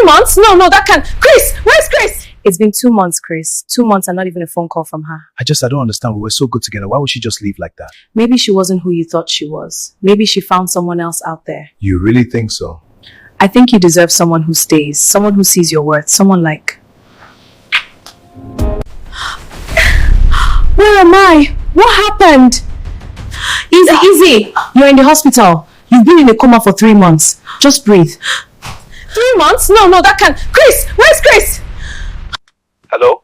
months? No, that can't. Chris, where's Chris? It's been 2 months, Chris. 2 months and not even a phone call from her. I don't understand. We were so good together. Why would she just leave like that? Maybe she wasn't who you thought she was. Maybe she found someone else out there. You really think so? I think you deserve someone who stays, someone who sees your worth, someone like... Where am I? What happened? Easy. You're in the hospital. You've been in a coma for 3 months. Just breathe. 3 months? No, that can't. Chris, where's Chris? Hello?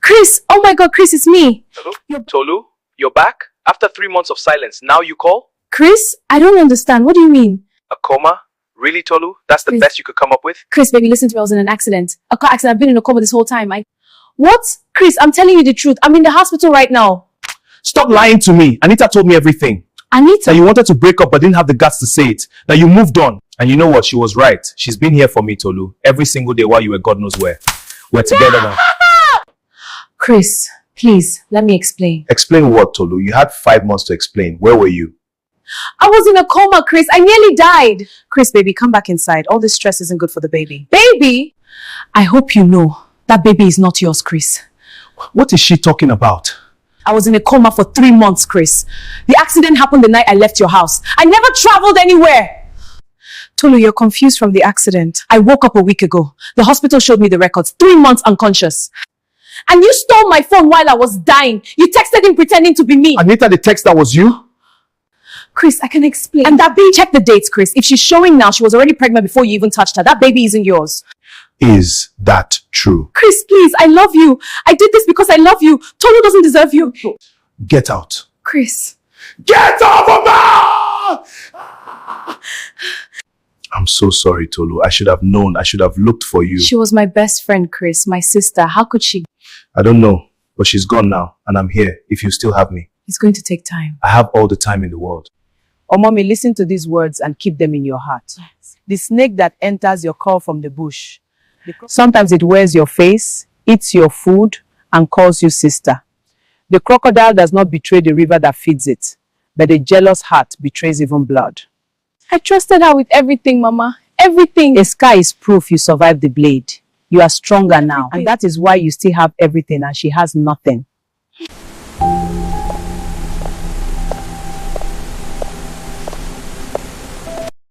Chris, oh my God, Chris, it's me. Hello? Tolu, you're back? After 3 months of silence, now you call? Chris, I don't understand. What do you mean? A coma? Really, Tolu? That's the best you could come up with? Chris, baby, listen to me. I was in an accident. A car accident. I've been in a coma this whole time. What? Chris, I'm telling you the truth. I'm in the hospital right now. Stop lying to me. Anita told me everything. Anita? That you wanted to break up but didn't have the guts to say it. That you moved on. And you know what? She was right. She's been here for me, Tolu. Every single day while you were God knows where. We're together now. Chris, please, let me explain. Explain what, Tolu? You had 5 months to explain. Where were you? I was in a coma, Chris. I nearly died. Chris, baby, come back inside. All this stress isn't good for the baby. Baby? I hope you know that baby is not yours, Chris. What is she talking about? I was in a coma for 3 months, Chris. The accident happened the night I left your house. I never traveled anywhere. Tolu, you're confused from the accident. I woke up a week ago. The hospital showed me the records. 3 months unconscious. And you stole my phone while I was dying. You texted him pretending to be me. Anita, the text that was you? Chris, I can explain. And that baby, check the dates, Chris. If she's showing now, she was already pregnant before you even touched her. That baby isn't yours. Is that true? Chris, please, I love you. I did this because I love you. Tolu doesn't deserve you. Get out. Chris. Get off of me! I'm so sorry, Tolu. I should have known. I should have looked for you. She was my best friend, Chris. My sister. How could she? I don't know. But she's gone now. And I'm here. If you still have me. It's going to take time. I have all the time in the world. Oh, mommy, listen to these words and keep them in your heart. The snake that enters your call from the bush. Sometimes it wears your face, eats your food, and calls you sister. The crocodile does not betray the river that feeds it, but a jealous heart betrays even blood. I trusted her with everything, Mama. Everything. A scar is proof you survived the blade. You are stronger now, and that is why you still have everything and she has nothing.